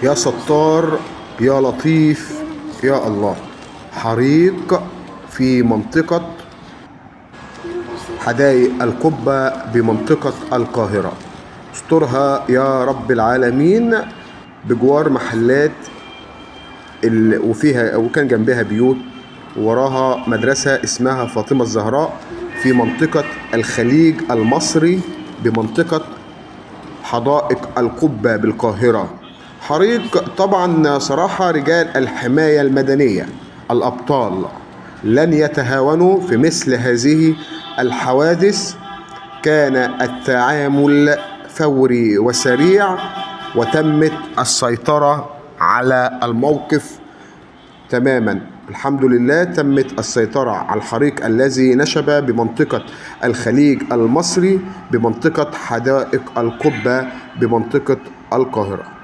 يا ستار يا لطيف يا الله. حريق في منطقة حدائق القبة بمنطقة القاهرة. استرها يا رب العالمين بجوار محلات وكان جنبها بيوت، وراها مدرسة اسمها فاطمة الزهراء في منطقة الخليج المصري بمنطقة حدائق القبة بالقاهرة. حريق طبعا صراحة رجال الحماية المدنية الأبطال لن يتهاونوا في مثل هذه الحوادث. كان التعامل فوري وسريع، وتمت السيطرة على الموقف تماما. الحمد لله تمت السيطرة على الحريق الذي نشب بمنطقة الخليج المصري بمنطقة حدائق القبة بمنطقة القاهرة.